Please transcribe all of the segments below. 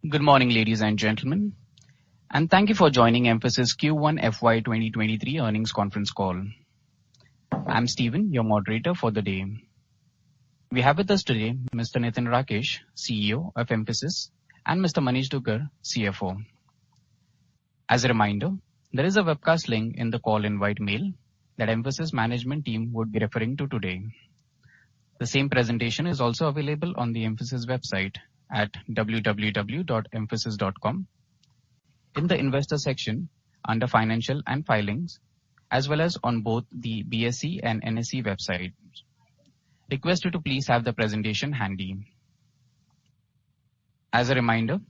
Good morning, ladies and gentlemen, and thank you for joining Mphasis Q1 FY 2023 earnings conference call. I'm Stephen, your moderator for the day. We have with us today Mr. Nitin Rakesh, CEO of Mphasis, and Mr. Manish Dugar, CFO. As a reminder, there is a webcast link in the call invite mail that Mphasis management team would be referring to today. The same presentation is also available on the Mphasis website at www.mphasis.com in the investor section under financial and filings, as well as on both the BSE and NSE websites. Request you to please have the presentation handy. As a reminder,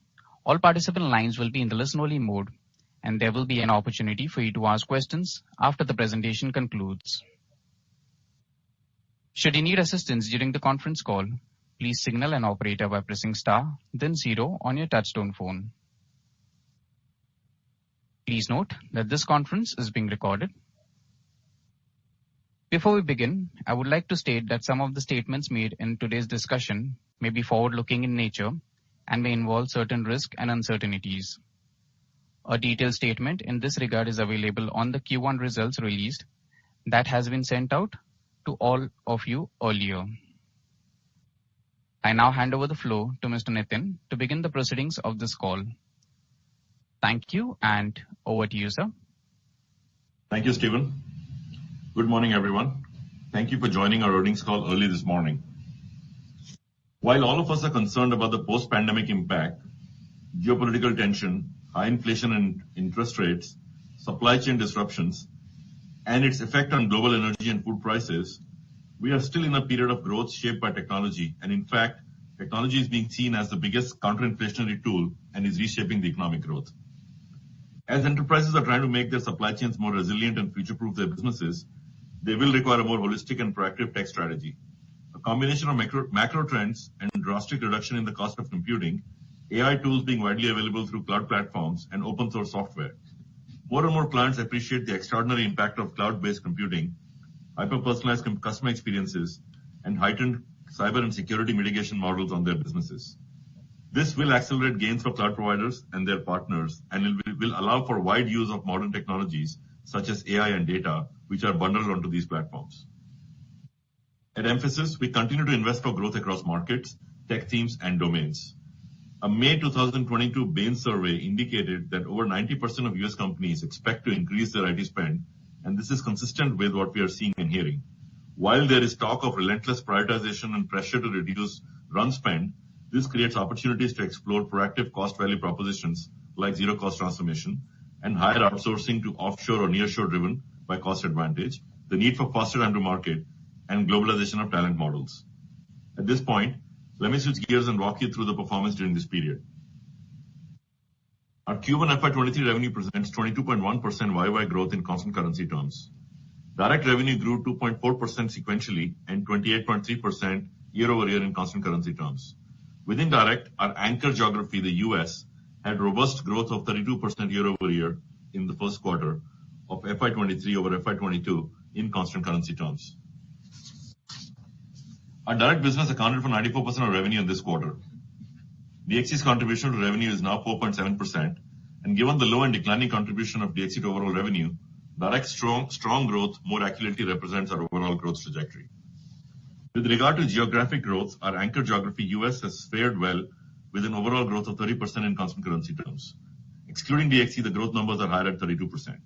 all participant lines will be in the listen-only mode, and there will be an opportunity for you to ask questions after the presentation concludes. Should you need assistance during the conference call, please signal an operator by pressing star, then 0 on your touchtone phone. Please note that this conference is being recorded. Before we begin, I would like to state that some of the statements made in today's discussion may be forward-looking in nature and may involve certain risks and uncertainties. A detailed statement in this regard is available on the Q1 results released that has been sent out to all of you earlier. I now hand over the floor to Mr. Nitin to begin the proceedings of this call. Thank you, and over to you, sir. Thank you, Stephen. Good morning, everyone. Thank you for joining our earnings call early this morning. While all of us are concerned about the post-pandemic impact, geopolitical tension, high inflation and interest rates, supply chain disruptions, and its effect on global energy and food prices, we are still in a period of growth shaped by technology, and in fact, technology is being seen as the biggest counter-inflationary tool and is reshaping the economic growth. As enterprises are trying to make their supply chains more resilient and future-proof their businesses, they will require a more holistic and proactive tech strategy. A combination of macro trends and drastic reduction in the cost of computing, AI tools being widely available through cloud platforms and open source software. More and more clients appreciate the extraordinary impact of cloud-based computing, hyper-personalized customer experiences, and heightened cyber and security mitigation models on their businesses. This will accelerate gains for cloud providers and their partners, and it will allow for wide use of modern technologies such as AI and data, which are bundled onto these platforms. At Mphasis, we continue to invest for growth across markets, tech teams, and domains. A May 2022 Bain survey indicated that over 90% of US companies expect to increase their IT spend, and this is consistent with what we are seeing and hearing. While there is talk of relentless prioritization and pressure to reduce run spend, this creates opportunities to explore proactive cost value propositions like zero cost transformation and higher outsourcing to offshore or nearshore driven by cost advantage, the need for faster time to market, and globalization of talent models. At this point, let me switch gears and walk you through the performance during this period. Our Q1 FY23 revenue presents 22.1% YY growth in constant currency terms. Direct revenue grew 2.4% sequentially and 28.3% year over year in constant currency terms. Within direct, our anchor geography, the US, had robust growth of 32% year over year in the first quarter of FY23 over FY22 in constant currency terms. Our direct business accounted for 94% of revenue in this quarter. DXC's contribution to revenue is now 4.7%, and given the low and declining contribution of DXC to overall revenue, direct strong growth more accurately represents our overall growth trajectory. With regard to geographic growth, our anchor geography US has fared well with an overall growth of 30% in constant currency terms. Excluding DXC, the growth numbers are higher at 32%.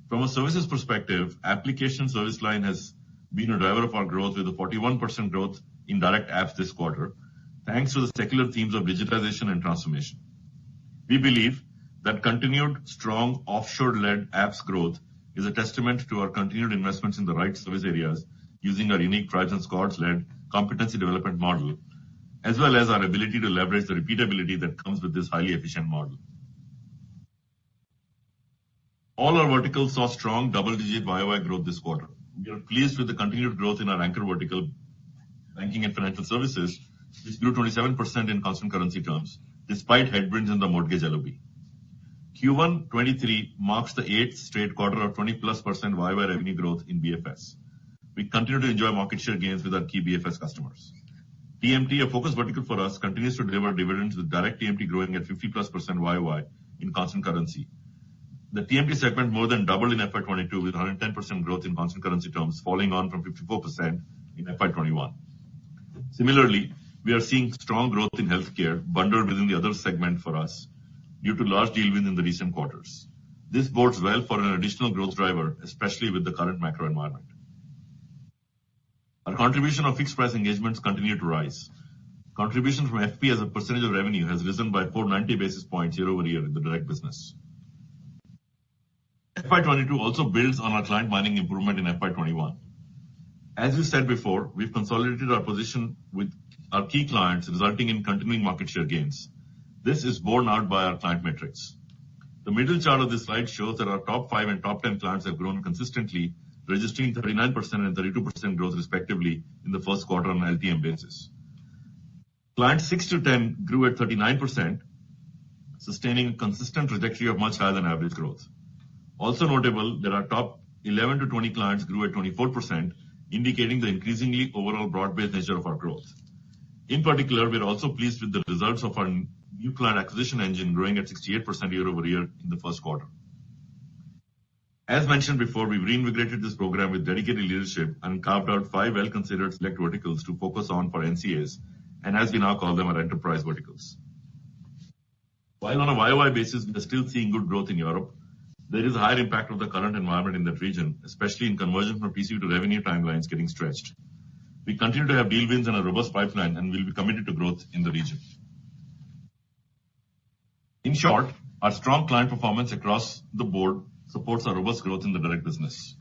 From a services perspective, application service line has been a driver of our growth with a 41% growth in direct apps this quarter, thanks to the secular themes of digitization and transformation. We believe that continued strong offshore-led apps growth is a testament to our continued investments in the right service areas using our unique tribes and squads-led competency development model, as well as our ability to leverage the repeatability that comes with this highly efficient model. All our verticals saw strong double-digit YOY growth this quarter. We are pleased with the continued growth in our anchor vertical, banking and financial services, which grew 27% in constant currency terms, despite headwinds in the mortgage LOB. Q1 23 marks the 8th straight quarter of 20+% YOY revenue growth in BFS. We continue to enjoy market share gains with our key BFS customers. TMT, a focus vertical for us, continues to deliver dividends with direct TMT growing at 50+% YOY in constant currency. The TMT segment more than doubled in FY22 with 110% growth in constant currency terms, falling on from 54% in FY21. Similarly, we are seeing strong growth in healthcare bundled within the other segment for us due to large deal wins in the recent quarters. This bodes well for an additional growth driver, especially with the current macro environment. Our contribution of fixed price engagements continue to rise. Contribution from FP as a percentage of revenue has risen by 490 basis points year over year in the direct business. FY22 also builds on our client mining improvement in FY21. As we said before, we've consolidated our position with our key clients, resulting in continuing market share gains. This is borne out by our client metrics. The middle chart of this slide shows that our top 5 and top 10 clients have grown consistently, registering 39% and 32% growth respectively in the first quarter on an LTM basis. Clients 6 to 10 grew at 39%, sustaining a consistent trajectory of much higher than average growth. Also notable that our top 11 to 20 clients grew at 24%, indicating the increasingly overall broad-based nature of our growth. In particular, we are also pleased with the results of our new client acquisition engine growing at 68% year over year in the first quarter. As mentioned before, we've reinvigorated this program with dedicated leadership and carved out 5 well-considered select verticals to focus on for NCAs, and as we now call them, our enterprise verticals. While on a YOY basis, we are still seeing good growth in Europe, there is a higher impact of the current environment in that region, especially in conversion from TCV to revenue timelines getting stretched. We continue to have deal wins and a robust pipeline, and we'll be committed to growth in the region. In short, our strong client performance across the board supports our robust growth in the direct business.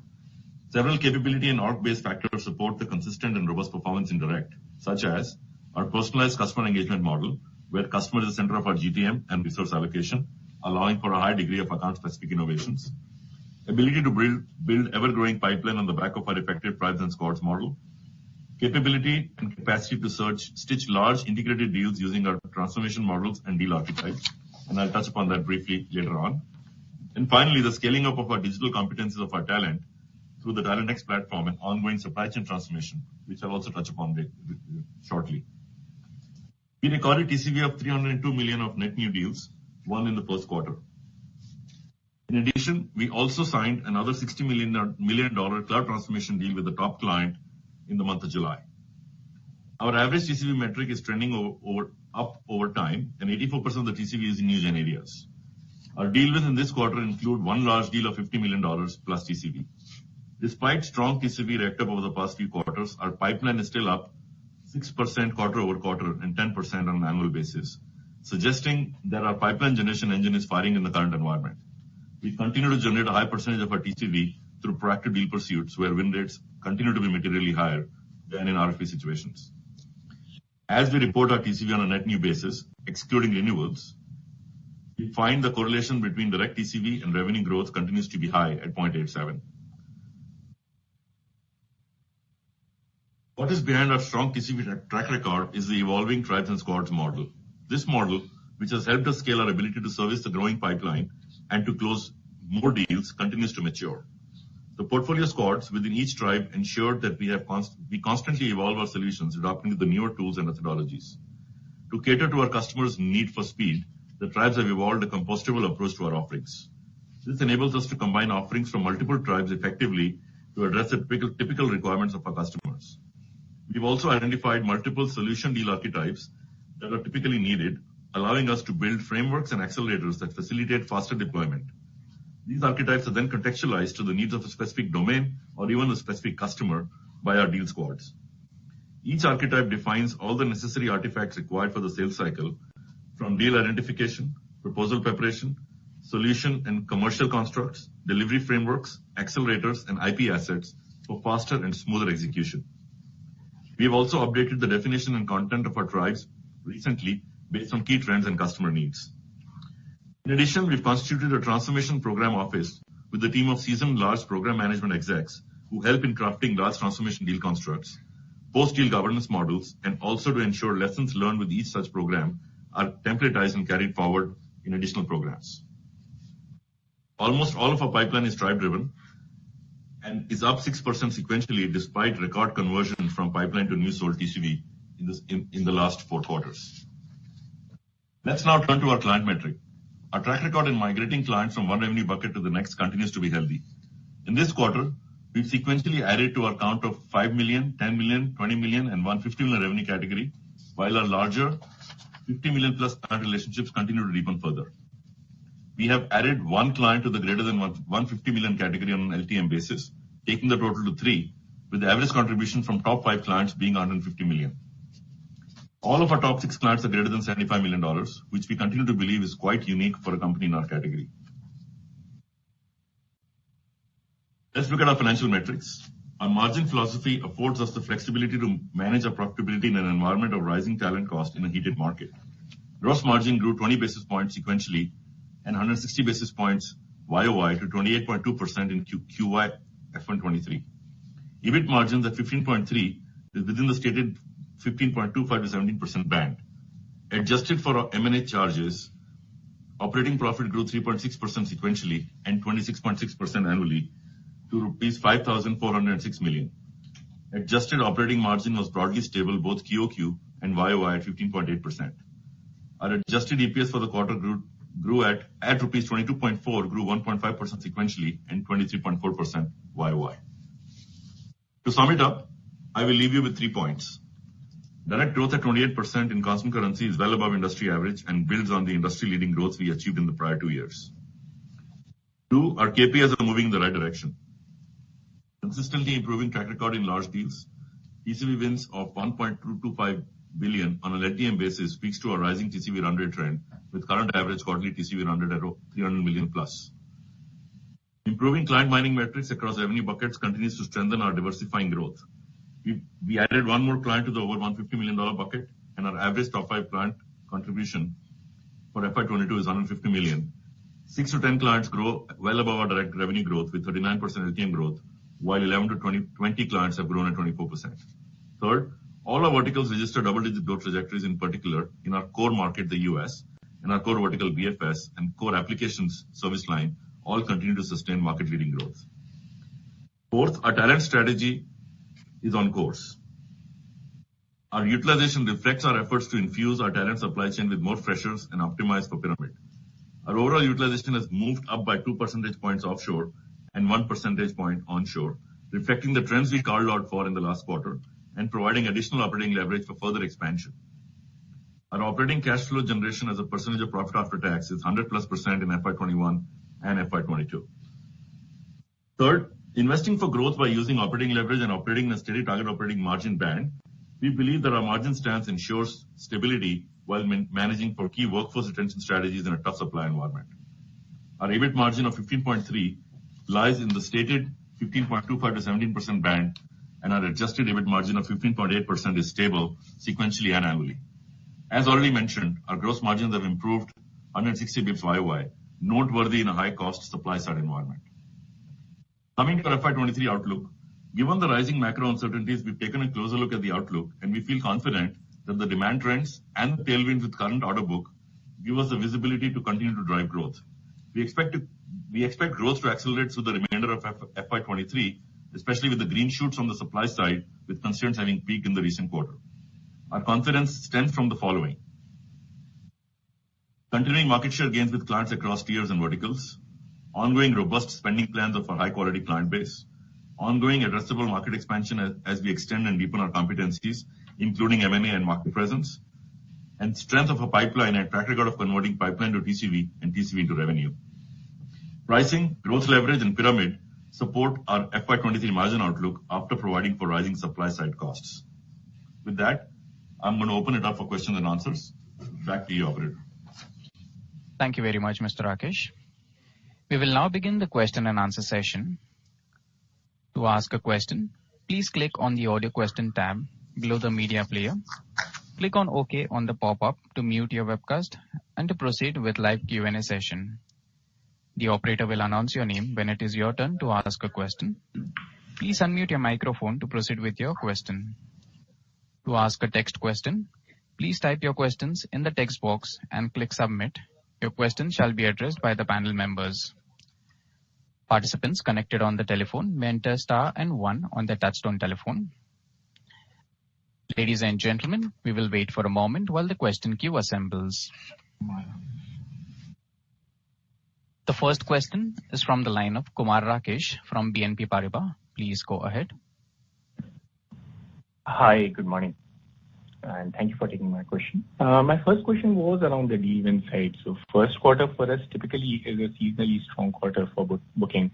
Several capability and org-based factors support the consistent and robust performance in direct, such as our personalized customer engagement model, where customer is the center of our GTM and resource allocation, allowing for a high degree of account-specific innovations. Ability to build ever-growing pipeline on the back of our effective tribes and squads model. Capability and capacity to stitch large integrated deals using our transformation models and deal archetypes, and I'll touch upon that briefly later on. And finally, the scaling up of our digital competencies of our talent through the TalentX platform and ongoing supply chain transformation, which I'll also touch upon shortly. We recorded TCV of $302 million of net new deals, won in the first quarter. In addition, we also signed another $60 million cloud transformation deal with the top client in the month of July. Our average TCV metric is trending up over time, and 84% of the TCV is in new gen areas. Our deal wins in this quarter include one large deal of $50 million plus TCV. Despite strong TCV racked up over the past few quarters, our pipeline is still up 6% quarter over quarter and 10% on an annual basis, suggesting that our pipeline generation engine is firing in the current environment. We continue to generate a high percentage of our TCV through proactive deal pursuits, where win rates continue to be materially higher than in RFP situations. As we report our TCV on a net new basis, excluding renewals, we find the correlation between direct TCV and revenue growth continues to be high at 0.87. What is behind our strong TCV track record is the evolving tribes and squads model. This model, which has helped us scale our ability to service the growing pipeline and to close more deals, continues to mature. The portfolio squads within each tribe ensure that we constantly evolve our solutions, adapting to the newer tools and methodologies. To cater to our customers' need for speed, the tribes have evolved a compostable approach to our offerings. This enables us to combine offerings from multiple tribes effectively to address the typical requirements of our customers. We've also identified multiple solution deal archetypes that are typically needed, allowing us to build frameworks and accelerators that facilitate faster deployment. These archetypes are then contextualized to the needs of a specific domain or even a specific customer by our deal squads. Each archetype defines all the necessary artifacts required for the sales cycle, from deal identification, proposal preparation, solution and commercial constructs, delivery frameworks, accelerators, and IP assets for faster and smoother execution. We have also updated the definition and content of our tribes recently based on key trends and customer needs. In addition, we've constituted a transformation program office with a team of seasoned large program management execs who help in crafting large transformation deal constructs, post-deal governance models, and also to ensure lessons learned with each such program are templatized and carried forward in additional programs. Almost all of our pipeline is tribe-driven and is up 6% sequentially despite record conversion from pipeline to new sold TCV in the last 4 quarters. Let's now turn to our client metric. Our track record in migrating clients from one revenue bucket to the next continues to be healthy. In this quarter, we've sequentially added to our count of 5 million, 10 million, 20 million, and 150 million revenue category, while our larger 50 million plus client relationships continue to deepen further. We have added one client to the greater than 150 million category on an LTM basis, taking the total to 3, with the average contribution from top 5 clients being 150 million. All of our top 6 clients are greater than $75 million, which we continue to believe is quite unique for a company in our category. Let's look at our financial metrics. Our margin philosophy affords us the flexibility to manage our profitability in an environment of rising talent cost in a heated market. Gross margin grew 20 basis points sequentially and 160 basis points YOY to 28.2% in QY FY23. EBIT margins at 15.3 is within the stated 15.25 to 17% band. Adjusted for our M&A charges, operating profit grew 3.6% sequentially and 26.6% annually to rupees 5,406 million. Adjusted operating margin was broadly stable both QOQ and YOY at 15.8%. Our adjusted EPS for the quarter grew at rupees 22.4, grew 1.5% sequentially and 23.4% YOY. To sum it up, I will leave you with 3 points. Direct growth at 28% in constant currency is well above industry average and builds on the industry-leading growth we achieved in the prior 2 years. 2, our KPIs are moving in the right direction. Consistently improving track record in large deals. TCV wins of 1.225 billion on an LTM basis speaks to our rising TCV run rate trend, with current average quarterly TCV run rate at 300 million plus. Improving client mining metrics across revenue buckets continues to strengthen our diversifying growth. We added one more client to the over $150 million bucket, and our average top 5 client contribution for FY22 is 150 million. 6 to 10 clients grow well above our direct revenue growth with 39% LTM growth, while 11 to 20 clients have grown at 24%. Third, all our verticals register double-digit growth trajectories, in particular in our core market, the US, and our core vertical BFS and core applications service line all continue to sustain market-leading growth. Fourth, our talent strategy is on course. Our utilization reflects our efforts to infuse our talent supply chain with more freshers and optimize for pyramid. Our overall utilization has moved up by 2 percentage points offshore and 1 percentage point onshore, reflecting the trends we called out for in the last quarter and providing additional operating leverage for further expansion. Our operating cash flow generation as a percentage of profit after tax is 100+% in FY21 and FY22. Third, investing for growth by using operating leverage and operating in a steady target operating margin band, we believe that our margin stance ensures stability while managing for key workforce retention strategies in a tough supply environment. Our EBIT margin of 15.3 lies in the stated 15.25 to 17% band, and our adjusted EBIT margin of 15.8% is stable sequentially and annually. As already mentioned, our gross margins have improved 160 basis points YOY, noteworthy in a high-cost supply-side environment. Coming to our FY23 outlook, given the rising macro uncertainties, we've taken a closer look at the outlook, and we feel confident that the demand trends and the tailwinds with current order book give us the visibility to continue to drive growth. We expect growth to accelerate through the remainder of FY23, especially with the green shoots on the supply side, with concerns having peaked in the recent quarter. Our confidence stems from the following: continuing market share gains with clients across tiers and verticals, ongoing robust spending plans of our high-quality client base, ongoing addressable market expansion as we extend and deepen our competencies, including M&A and market presence, and strength of a pipeline and track record of converting pipeline to TCV and TCV into revenue. Pricing, growth leverage, and pyramid support our FY23 margin outlook after providing for rising supply-side costs. With that, I'm going to open it up for questions and answers. Back to you, operator. Thank you very much, Mr. Rakesh. We will now begin the question and answer session. To ask a question, please click on the audio question tab below the media player. Click on OK on the pop-up to mute your webcast and to proceed with live Q&A session. The operator will announce your name when it is your turn to ask a question. Please unmute your microphone to proceed with your question. To ask a text question, please type your questions in the text box and click submit. Your question shall be addressed by the panel members. Participants connected on the telephone may enter star and 1 on their touchtone telephone. Ladies and gentlemen, we will wait for a moment while the question queue assembles. The first question is from the line of Kumar Rakesh from BNP Paribas. Please go ahead. Hi, good morning, and thank you for taking my question. My first question was around the deal win side. So first quarter for us typically is a seasonally strong quarter for booking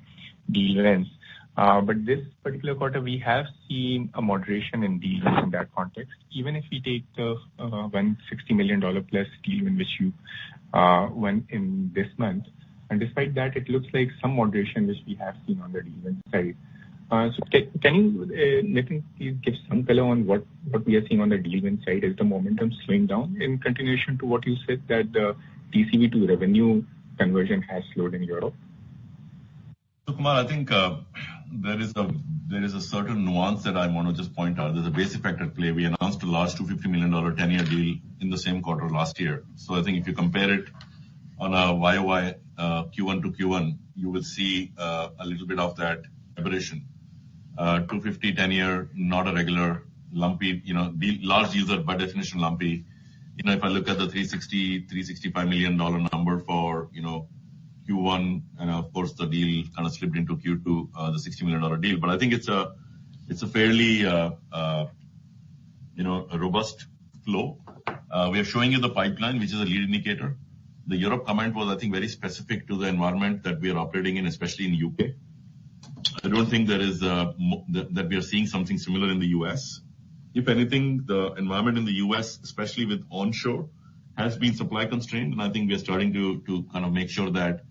deal wins. But this particular quarter, we have seen a moderation in deal wins in that context. Even if we take the $160 million plus deal win which you won in this month, and despite that, it looks like some moderation which we have seen on the deal win side. So can you, Nitin, please give some color on what we are seeing on the deal win side? Is the momentum slowing down in continuation to what you said that the TCV to revenue conversion has slowed in Europe? So Kumar, I think there is a certain nuance that I want to just point out. There's a base effect at play. We announced a large $250 million 10-year deal in the same quarter last year. So I think if you compare it on a YOY Q1 to Q1, you will see a little bit of that aberration. 250 10-year, not a regular lumpy, large deals are by definition lumpy. If I look at the $365 million number for, Q1, and of course the deal kind of slipped into Q2, the $60 million deal. But I think it's a fairly, a robust flow. We are showing you the pipeline, which is a lead indicator. The Europe comment was, I think, very specific to the environment that we are operating in, especially in UK. I don't think there is that we are seeing something similar in the US. If anything, the environment in the US, especially with onshore, has been supply constrained, and I think we are starting to kind of make sure that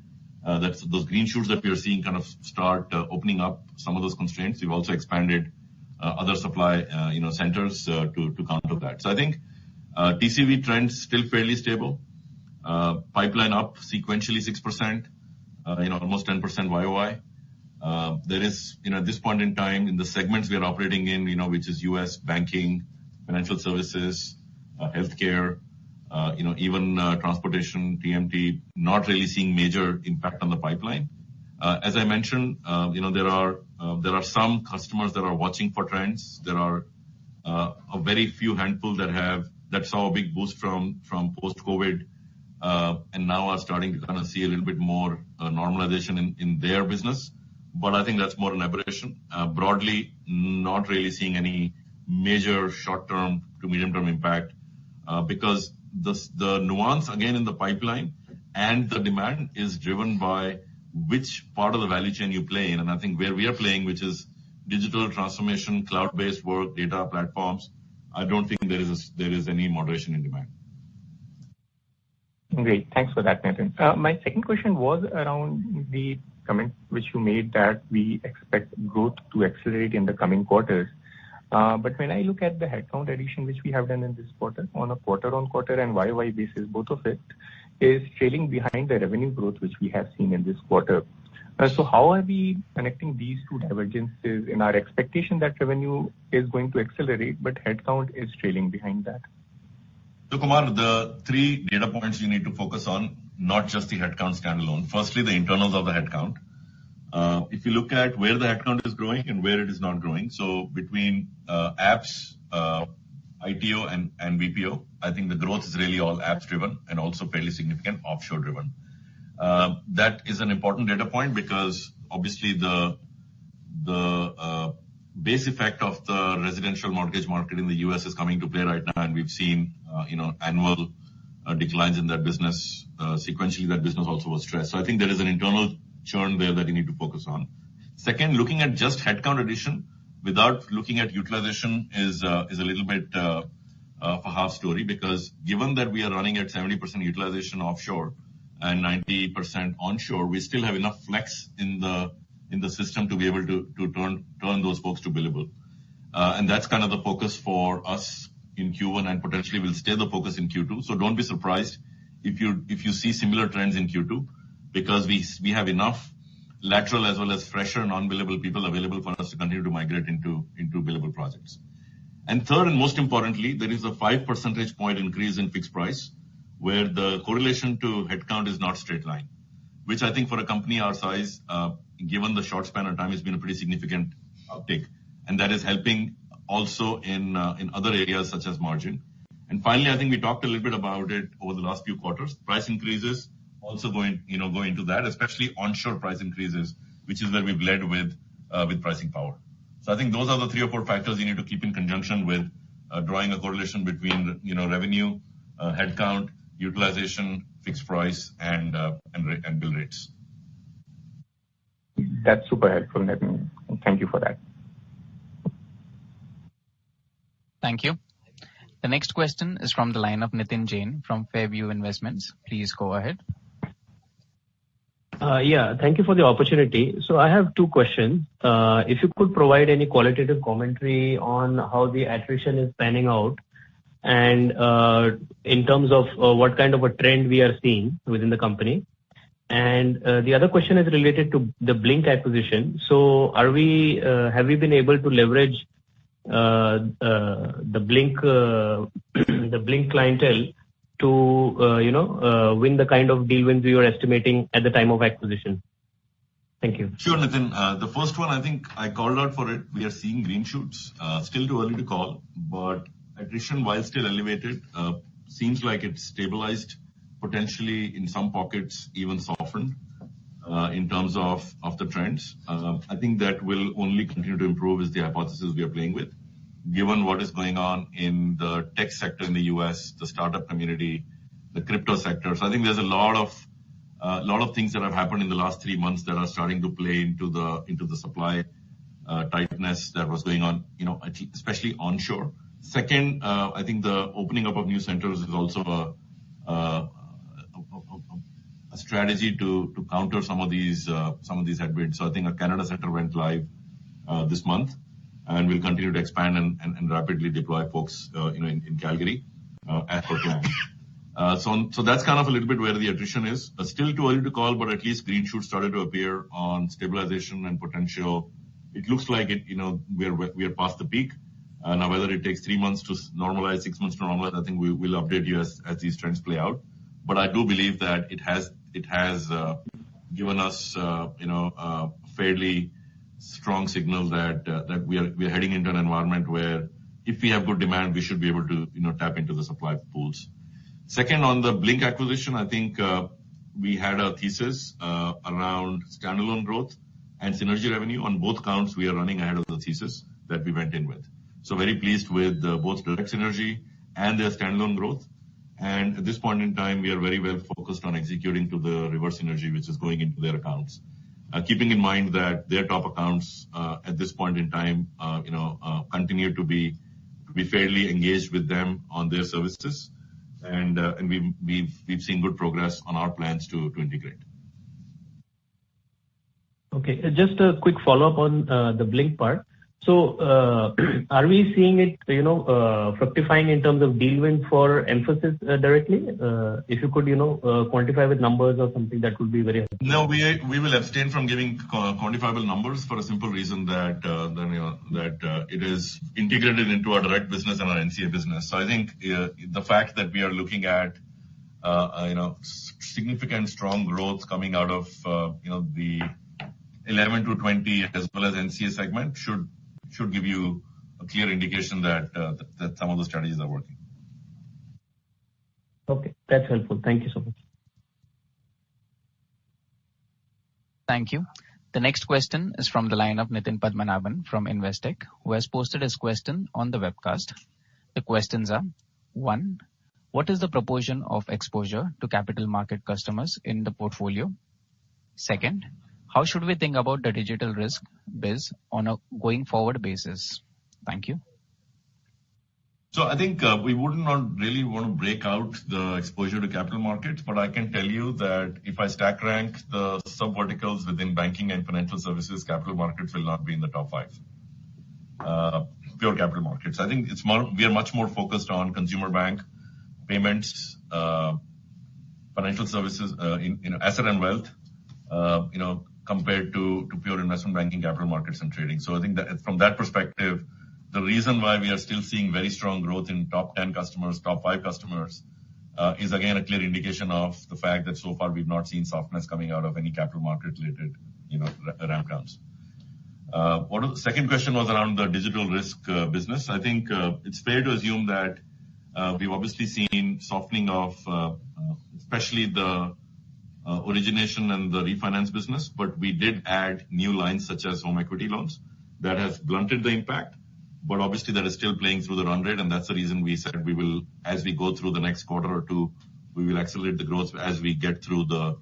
those green shoots that we are seeing kind of start opening up some of those constraints. We've also expanded other supply centers to counter that. So I think TCV trends still fairly stable. Pipeline up sequentially 6%, almost 10% YOY. There is, at this point in time, in the segments we are operating in, which is US banking, financial services, healthcare, even transportation, TMT, not really seeing major impact on the pipeline. As I mentioned, there are some customers that are watching for trends. There are a very few handful that saw a big boost from post-COVID, and now are starting to kind of see a little bit more normalization in their business. But I think that's more an aberration. Broadly, not really seeing any major short-term to medium-term impact, because the nuance again in the pipeline and the demand is driven by which part of the value chain you play in. And I think where we are playing, which is digital transformation, cloud-based work, data platforms, I don't think there is any moderation in demand. Great. Thanks for that, Nitin. My second question was around the comment which you made that we expect growth to accelerate in the coming quarters. But when I look at the headcount addition which we have done in this quarter, on a quarter-on-quarter and YOY basis, both of it is trailing behind the revenue growth which we have seen in this quarter. So how are we connecting these two divergences in our expectation that revenue is going to accelerate, but headcount is trailing behind that? So Kumar, the three data points you need to focus on, not just the headcount standalone. Firstly, the internals of the headcount. If you look at where the headcount is growing and where it is not growing, so between apps, ITO and BPO, I think the growth is really all apps driven and also fairly significant offshore driven. That is an important data point because obviously the base effect of the residential mortgage market in the US is coming to play right now, and we've seen annual declines in that business. Sequentially, that business also was stressed. So I think there is an internal churn there that you need to focus on. Second, looking at just headcount addition without looking at utilization is a little bit of a half story, because given that we are running at 70% utilization offshore and 90% onshore, we still have enough flex in the system to be able to turn those folks to billable. And that's kind of the focus for us in Q1 and potentially will stay the focus in Q2. So don't be surprised if you see similar trends in Q2, because we have enough lateral as well as fresher non-billable people available for us to continue to migrate into billable projects. And third, and most importantly, there is a 5 percentage point increase in fixed price, where the correlation to headcount is not straight line, which I think for a company our size, given the short span of time, has been a pretty significant uptick. And that is helping also in other areas such as margin. And finally, I think we talked a little bit about it over the last few quarters. Price increases also go into that, especially onshore price increases, which is where we've led with pricing power. So I think those are the 3 or 4 factors you need to keep in conjunction with drawing a correlation between revenue, headcount, utilization, fixed price, and bill rates. That's super helpful, Nitin. Thank you for that. Thank you. The next question is from the line of Nitin Jain from Fairview Investments. Please go ahead. Thank you for the opportunity. So I have 2 questions. If you could provide any qualitative commentary on how the attrition is panning out, and in terms of what kind of a trend we are seeing within the company. And the other question is related to the Blink acquisition. So have we been able to leverage the Blink clientele to win the kind of deal wins we were estimating at the time of acquisition? Thank you. Sure, Nitin. The first one, I think I called out for it. We are seeing green shoots. Still too early to call, but attrition, while still elevated, seems like it's stabilized, potentially in some pockets even softened in terms of the trends. I think that will only continue to improve is the hypothesis we are playing with, given what is going on in the tech sector in the US, the startup community, the crypto sector. So I think there's a lot of things that have happened in the last 3 months that are starting to play into the supply tightness that was going on, especially onshore. Second, I think the opening up of new centers is also a strategy to counter some of these headwinds. So I think a Canada center went live this month, and we'll continue to expand and rapidly deploy folks in Calgary as per plan. So that's kind of a little bit where the attrition is. Still too early to call, but at least green shoots started to appear on stabilization and potential. It looks like we are past the peak. Now, whether it takes 3 months to normalize, 6 months to normalize, I think we will update you as these trends play out. But I do believe that it has given us a fairly strong signal that we are heading into an environment where if we have good demand, we should be able to tap into the supply pools. Second, on the Blink acquisition, I think we had a thesis around standalone growth and synergy revenue. On both counts, we are running ahead of the thesis that we went in with. So very pleased with both direct synergy and their standalone growth. And at this point in time, we are very well focused on executing to the reverse synergy, which is going into their accounts. Keeping in mind that their top accounts at this point in time, continue to be fairly engaged with them on their services, and we've seen good progress on our plans to integrate. Okay, just a quick follow-up on the Blink part. So, are we seeing it, fructifying in terms of deal wins for Mphasis directly? If you could, quantify with numbers or something, that would be very helpful. No, we will abstain from giving quantifiable numbers for a simple reason that it is integrated into our direct business and our NCA business. So I think the fact that we are looking at significant strong growth coming out of the 11 to 20 as well as NCA segment should give you a clear indication that some of the strategies are working. Okay, that's helpful. Thank you so much. Thank you. The next question is from the line of Nitin Padmanabhan from Investec, who has posted his question on the webcast. The questions are: 1. What is the proportion of exposure to capital market customers in the portfolio? Second, how should we think about the digital risk biz on a going forward basis? Thank you. So I think we would not really want to break out the exposure to capital markets, but I can tell you that if I stack rank the sub-verticals within banking and financial services, capital markets will not be in the top 5. Pure capital markets. I think we are much more focused on consumer bank, payments, financial services, asset and wealth, compared to pure investment banking, capital markets and trading. So I think that from that perspective, the reason why we are still seeing very strong growth in top 10 customers, top 5 customers, is again a clear indication of the fact that so far we've not seen softness coming out of any capital market related, ramp downs. The second question was around the digital risk business. I think it's fair to assume that we've obviously seen softening of especially the origination and the refinance business, but we did add new lines such as home equity loans. That has blunted the impact, but obviously that is still playing through the run rate, and that's the reason we said we will, as we go through the next quarter or two, we will accelerate the growth as we get through the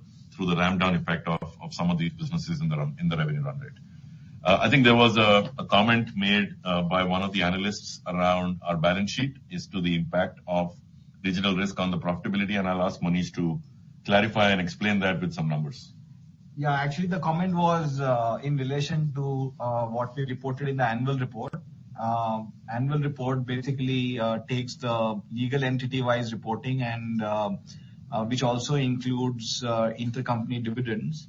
ramp down effect of some of these businesses in the revenue run rate. I think there was a comment made by one of the analysts around our balance sheet as to the impact of digital risk on the profitability, and I'll ask Manish to clarify and explain that with some numbers. Yeah, actually the comment was in relation to what we reported in the annual report. Annual report basically takes the legal entity-wise reporting and which also includes intercompany dividends.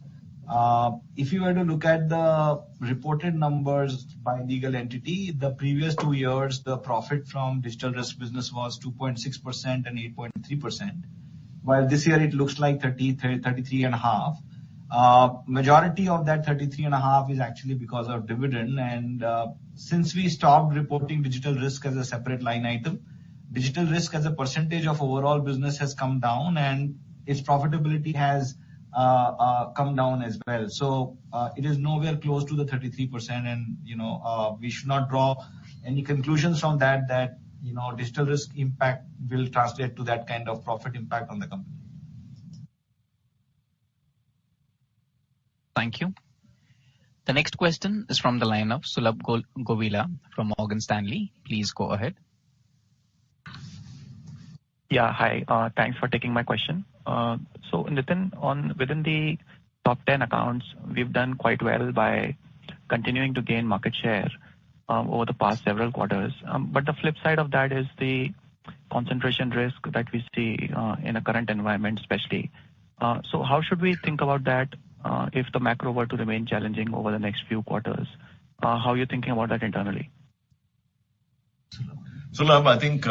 If you were to look at the reported numbers by legal entity, the previous 2 years, the profit from digital risk business was 2.6% and 8.3%, while this year it looks like 33.5%. Majority of that 33.5 is actually because of dividend, and since we stopped reporting digital risk as a separate line item, digital risk as a percentage of overall business has come down and its profitability has come down as well. So it is nowhere close to the 33%, and we should not draw any conclusions from that digital risk impact will translate to that kind of profit impact on the company. Thank you. The next question is from the line of Sulabh Govila from Morgan Stanley. Please go ahead. Yeah, hi. Thanks for taking my question. So Nitin, within the top 10 accounts, we've done quite well by continuing to gain market share over the past several quarters. But the flip side of that is the concentration risk that we see in a current environment, especially. So how should we think about that if the macro were to remain challenging over the next few quarters? How are you thinking about that internally? Sulabh, I think,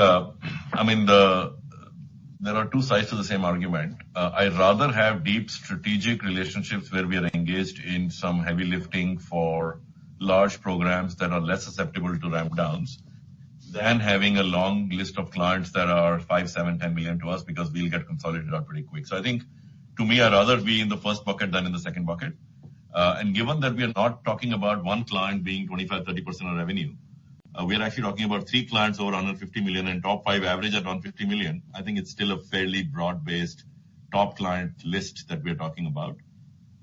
there are two sides to the same argument. I'd rather have deep strategic relationships where we are engaged in some heavy lifting for large programs that are less susceptible to ramp downs than having a long list of clients that are 5, 7, 10 million to us, because we'll get consolidated out pretty quick. So I think, to me, I'd rather be in the first bucket than in the second bucket. And given that we are not talking about one client being 25-30% of revenue, we are actually talking about 3 clients over 150 million and top 5 average at 150 million. I think it's still a fairly broad-based top client list that we're talking about.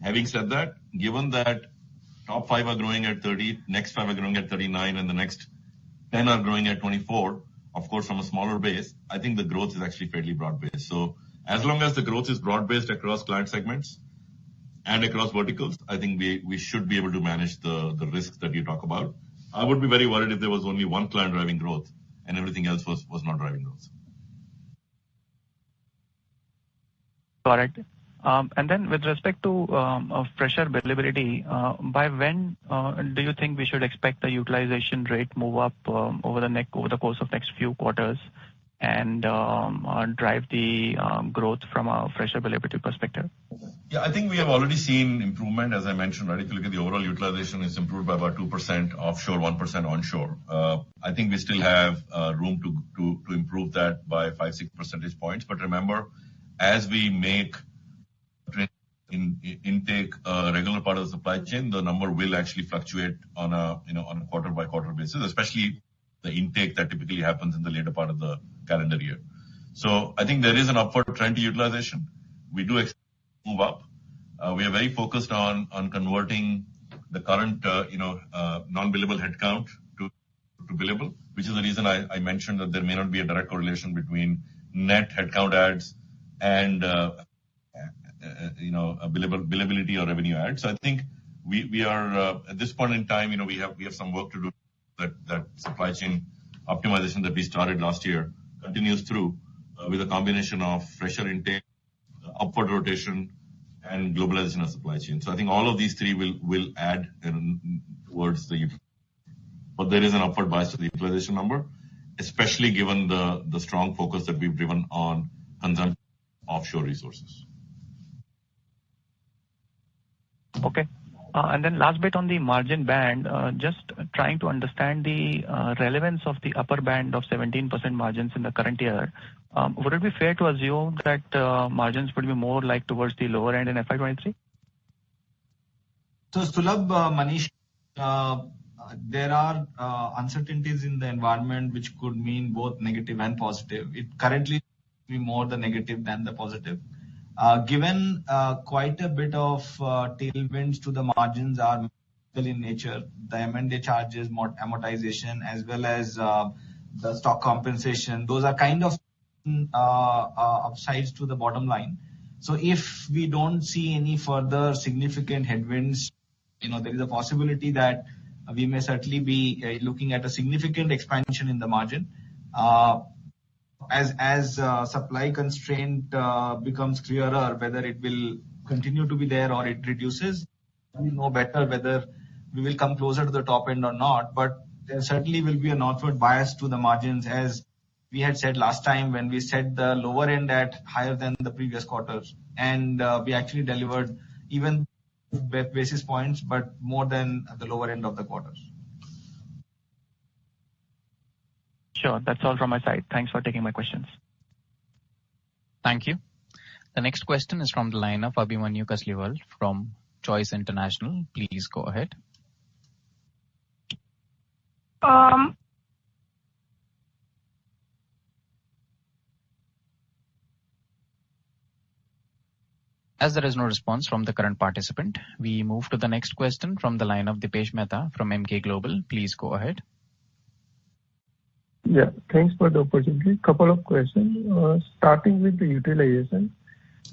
Having said that, given that top 5 are growing at 30, next 5 are growing at 39, and the next 10 are growing at 24, of course, from a smaller base, I think the growth is actually fairly broad-based. So as long as the growth is broad-based across client segments and across verticals, I think we should be able to manage the risks that you talk about. I would be very worried if there was only one client driving growth and everything else was not driving growth. Correct. And then with respect to fresher billability, by when do you think we should expect the utilization rate move up over the course of next few quarters and drive the growth from a fresher billability perspective? Yeah, I think we have already seen improvement, as I mentioned, right? If you look at the overall utilization, it's improved by about 2% offshore, 1% onshore. I think we still have room to improve that by 5-6 percentage points. But remember, as we make intake a regular part of the supply chain, the number will actually fluctuate on a quarter by quarter basis, especially the intake that typically happens in the later part of the calendar year. So I think there is an upward trend to utilization. We do expect to move up. We are very focused on converting the current non-billable headcount to billable, which is the reason I mentioned that there may not be a direct correlation between net headcount adds and billability or revenue adds. So I think we are at this point in time, we have some work to do. That supply chain optimization that we started last year continues through with a combination of fresher intake, upward rotation, and globalization of supply chain. So I think all of these three will add towards the utilization. But there is an upward bias to the utilization number, especially given the strong focus that we've driven on consumption offshore resources. Okay. And then last bit on the margin band, just trying to understand the relevance of the upper band of 17% margins in the current year. Would it be fair to assume that margins would be more like towards the lower end in FY23? So Sulabh, Manish, there are uncertainties in the environment which could mean both negative and positive. It currently be more the negative than the positive. Given quite a bit of tailwinds to the margins are in nature, the M&A charges, amortization, as well as the stock compensation, those are kind of upsides to the bottom line. So if we don't see any further significant headwinds, there is a possibility that we may certainly be looking at a significant expansion in the margin. As supply constraint becomes clearer, whether it will continue to be there or it reduces, we know better whether we will come closer to the top end or not. But there certainly will be a northward bias to the margins, as we had said last time when we set the lower end at higher than the previous quarters. And we actually delivered even basis points, but more than the lower end of the quarters. Sure. That's all from my side. Thanks for taking my questions. Thank you. The next question is from the line of Abhimanyu Kasliwal from Choice International. Please go ahead. As there is no response from the current participant, we move to the next question from the line of Dipesh Mehta from Emkay Global. Please go ahead. Yeah, thanks for the opportunity. Couple of questions. Starting with the utilization.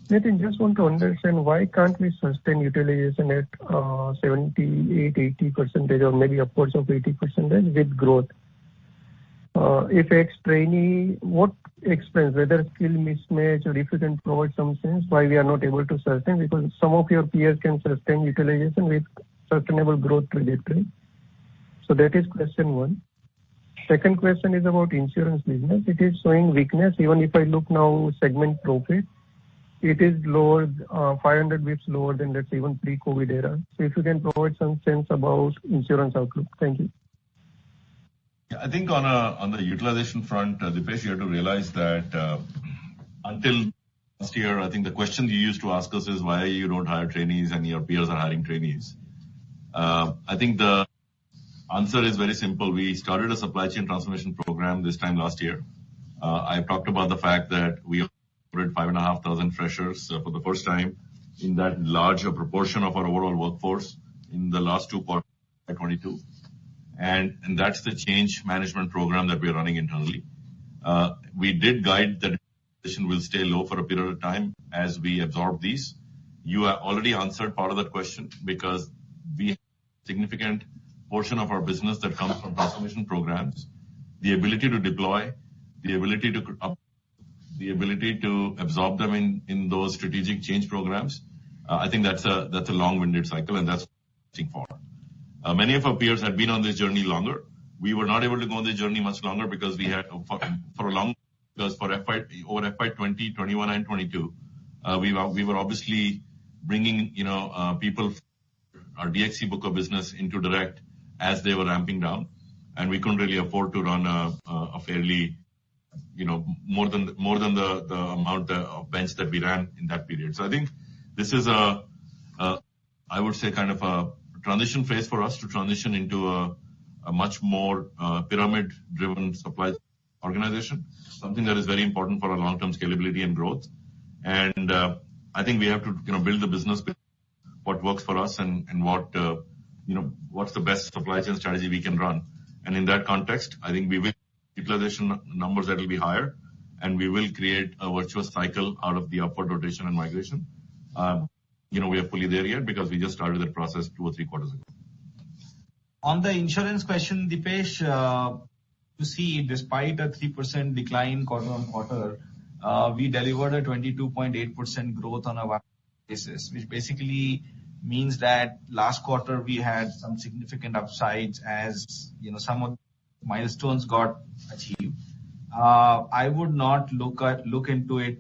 Nitin, just want to understand why can't we sustain utilization at 78-80% or maybe upwards of 80% with growth? If ex-trainee, what explains whether skill mismatch, or if you can provide some sense why we are not able to sustain, because some of your peers can sustain utilization with sustainable growth trajectory. So that is question one. Second question is about insurance business. It is showing weakness. Even if I look now segment profit, it is lower, 500 bps lower than let's say even pre-COVID era. So if you can provide some sense about insurance outlook. Thank you. Yeah, I think on the utilization front, Dipesh, you have to realize that until last year, I think the question you used to ask us is why you don't hire trainees and your peers are hiring trainees. I think the answer is very simple. We started a supply chain transformation program this time last year. I talked about the fact that we hired 5,500 freshers for the first time in that larger proportion of our overall workforce in the last 2 quarters of 2022. And that's the change management program that we're running internally. We did guide that utilization will stay low for a period of time as we absorb these. You have already answered part of that question because we have a significant portion of our business that comes from transformation programs. The ability to deploy, the ability to absorb them in those strategic change programs. I think that's a long-winded cycle, and that's what we're waiting for. Many of our peers had been on this journey longer. We were not able to go on this journey much longer because we had over FY 20, 21 and 22, we were obviously bringing people, our DXC book of business into direct as they were ramping down, and we couldn't really afford to run a fairly more than the amount of bench that we ran in that period. So I think this is I would say kind of a transition phase for us to transition into a much more pyramid-driven supply organization, something that is very important for our long-term scalability and growth. And I think we have to build the business with what works for us and what what's the best supply chain strategy we can run. And in that context, I think we will utilization numbers that will be higher, and we will create a virtuous cycle out of the upward rotation and migration. We are fully there yet because we just started that process 2 or 3 quarters ago. On the insurance question, Dipesh, you see, despite a 3% decline quarter on quarter, we delivered a 22.8% growth on a basis, which basically means that last quarter we had some significant upsides as some of the milestones got achieved. I would not look into it,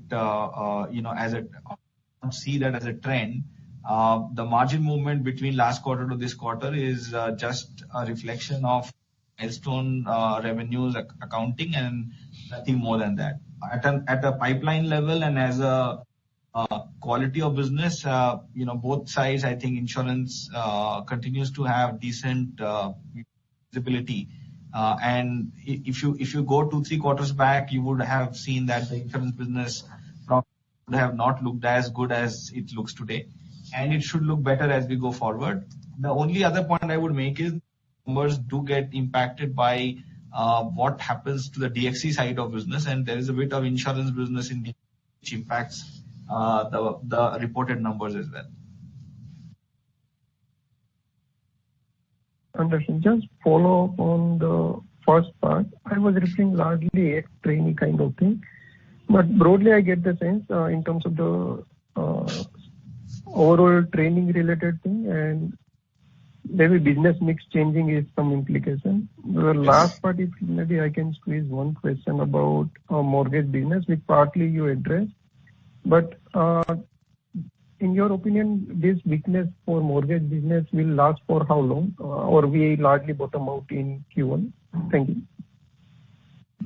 see that as a trend. The margin movement between last quarter to this quarter is just a reflection of milestone revenues accounting and nothing more than that. At a pipeline level and as a quality of business, both sides, I think insurance continues to have decent visibility. And if you go 2-3 quarters back, you would have seen that the insurance business probably would have not looked as good as it looks today, and it should look better as we go forward. The only other point I would make is numbers do get impacted by what happens to the DXC side of business, and there is a bit of insurance business in which impacts the reported numbers as well. Understood. Just follow up on the first part. I was referring largely ex-trainee kind of thing, but broadly I get the sense in terms of the overall training related thing, and maybe business mix changing is some implication. The last part, if maybe I can squeeze one question about mortgage business, which partly you addressed, but in your opinion, this weakness for mortgage business will last for how long, or we largely bottom out in Q1? Thank you.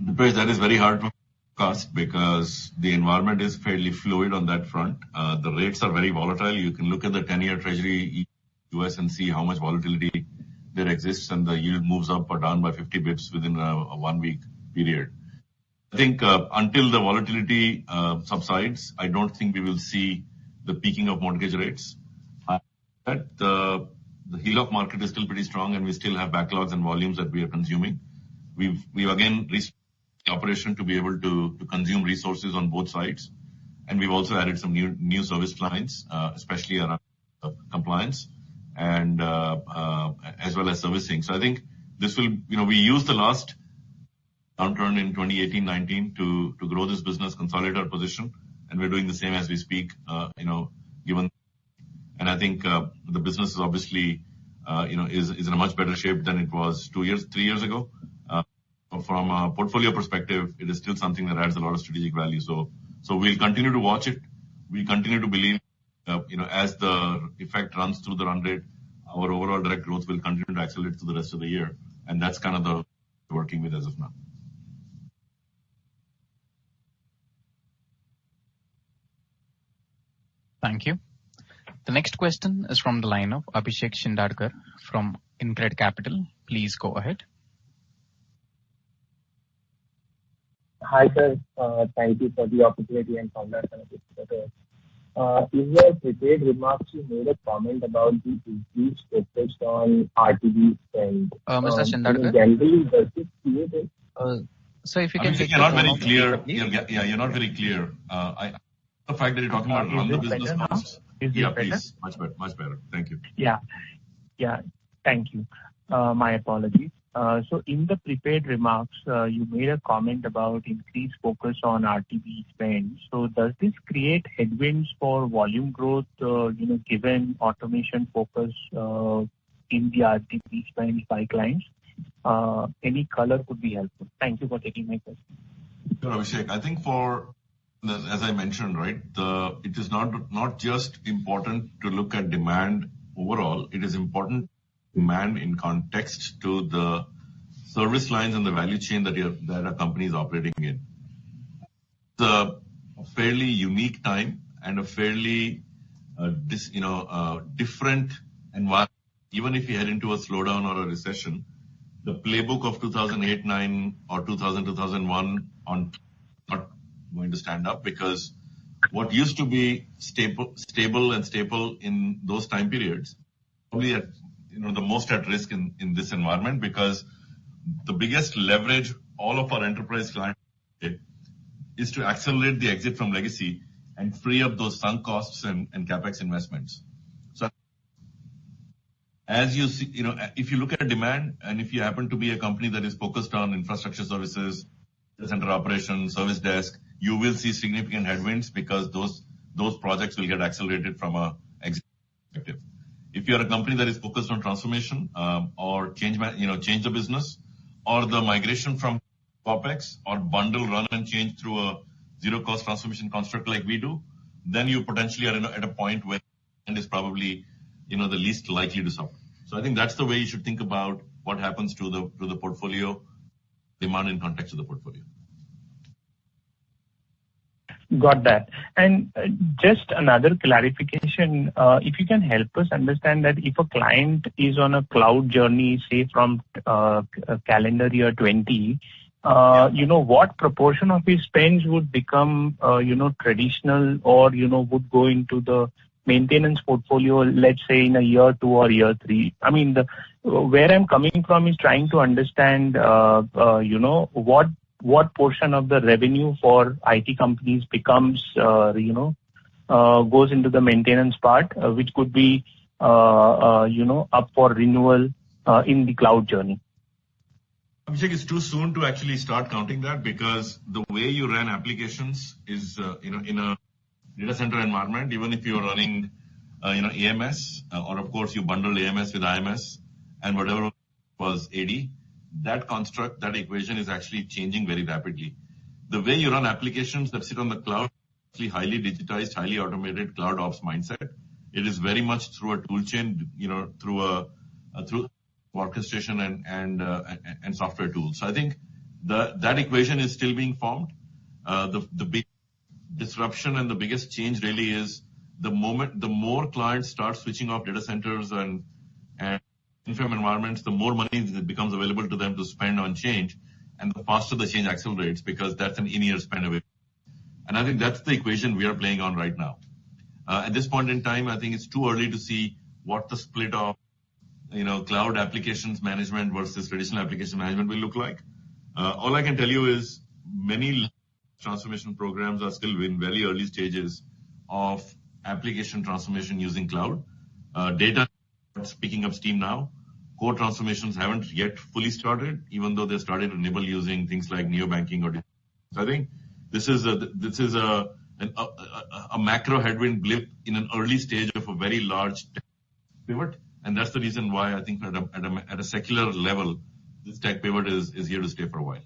Because that is very hard to forecast because the environment is fairly fluid on that front. The rates are very volatile. You can look at the 10-year Treasury US and see how much volatility there exists, and the yield moves up or down by 50 bips within a 1 week period. I think until the volatility subsides, I don't think we will see the peaking of mortgage rates. The HELOC market is still pretty strong, and we still have backlogs and volumes that we are consuming. We've again reached the operation to be able to consume resources on both sides, and we've also added some new service lines, especially around compliance and as well as servicing. So I think this will, we used the last downturn in 2018-19 to grow this business, consolidate our position, and we're doing the same as we speak. Given, and I think the business is obviously is in a much better shape than it was 3 years ago. From a portfolio perspective, it is still something that adds a lot of strategic value. So we'll continue to watch it. We continue to believe, as the effect runs through the run rate, our overall direct growth will continue to accelerate through the rest of the year, and that's kind of the working with as of now. Thank you. The next question is from the line of Abhishek Shindadkar from InCred Capital. Please go ahead. Hi, sir. Thank you for the opportunity and congrats on this quarter. In your prepared remarks, you made a comment about the increased focus on RTB spend. Mr. Shindadkar? Generally, does this create a... So if you can... You're not very clear. You're not very clear. The fact that you're talking about run the business costs. Yeah, please. Much better. Thank you. Yeah. Thank you. My apologies. So in the prepared remarks, you made a comment about increased focus on RTB spend. So does this create headwinds for volume growth, given automation focus in the RTB spend by clients? Any color could be helpful. Thank you for taking my question. Sure, Abhishek. I think as I mentioned, right, it is not just important to look at demand overall. It is important demand in context to the service lines and the value chain that a company is operating in. It's a fairly unique time and a fairly different environment. Even if you head into a slowdown or a recession, the playbook of 2008-9 or 2000-2001 on not going to stand up, because what used to be stable and staple in those time periods probably at the most at risk in this environment, because the biggest leverage all of our enterprise clients is to accelerate the exit from legacy and free up those sunk costs and capex investments. So as you see, if you look at demand and if you happen to be a company that is focused on infrastructure services, center operations, service desk, you will see significant headwinds because those projects will get accelerated from a exit perspective. If you are a company that is focused on transformation or change the business, or the migration from OpEx or bundle, run and change through a zero cost transformation construct like we do, then you potentially are at a point where and is probably, the least likely to suffer. So I think that's the way you should think about what happens to the portfolio, demand in context of the portfolio. Got that. And just another clarification, if you can help us understand that if a client is on a cloud journey, say from calendar year 20, what proportion of his spends would become, traditional or, would go into the maintenance portfolio, let's say in a year 2 or year 3? I mean, where I'm coming from is trying to understand, what portion of the revenue for IT companies becomes, goes into the maintenance part, which could be, up for renewal in the cloud journey. Abhishek, it's too soon to actually start counting that because the way you run applications is, in a data center environment, even if you're running, AMS, or of course you bundle AMS with IMS and whatever was AD, that construct, that equation is actually changing very rapidly. The way you run applications that sit on the cloud, actually highly digitized, highly automated cloud ops mindset. It is very much through a tool chain, through orchestration and software tools. So I think that equation is still being formed. The big disruption and the biggest change really is the more clients start switching off data centers and in-prem environments, the more money that becomes available to them to spend on change, and the faster the change accelerates because that's an in-year spend available. And I think that's the equation we are playing on right now. At this point in time, I think it's too early to see what the split of, cloud applications management versus traditional application management will look like. All I can tell you is many transformation programs are still in very early stages of application transformation using cloud. Data is picking up steam now. Core transformations haven't yet fully started, even though they started to nibble using things like neobanking or. So I think this is a macro headwind blip in an early stage of a very large tech pivot, and that's the reason why I think at a secular level, this tech pivot is here to stay for a while.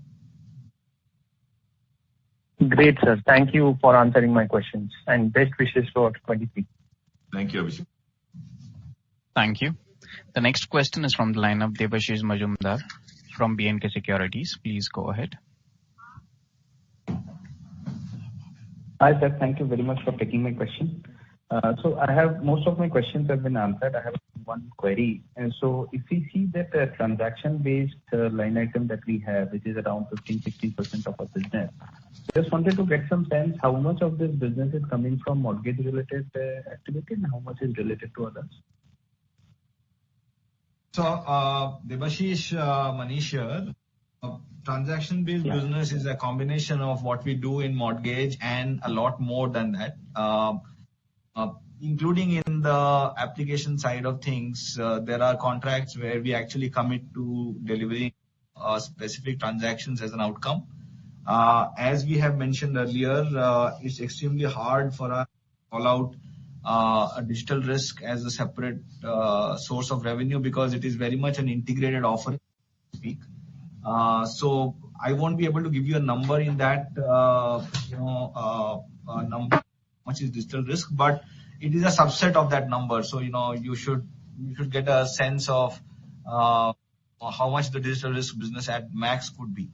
Great, sir. Thank you for answering my questions and best wishes for 23. Thank you, Abhishek. Thank you. The next question is from the line of Debashish Majumdar from B&K Securities. Please go ahead. Hi, sir. Thank you very much for taking my question. So I have most of my questions have been answered. I have one query. And so if we see that transaction-based line item that we have, which is around 15-16% of our business, just wanted to get some sense how much of this business is coming from mortgage-related activity and how much is related to others. So, Debashish, Manish here. Transaction-based business is a combination of what we do in mortgage and a lot more than that. Including in the application side of things, there are contracts where we actually commit to delivering specific transactions as an outcome. As we have mentioned earlier, it's extremely hard for us to call out a digital risk as a separate source of revenue because it is very much an integrated offering. So I won't be able to give you a number in that, number, how much is digital risk, but it is a subset of that number. So, you should get a sense of how much the digital risk business at max could be.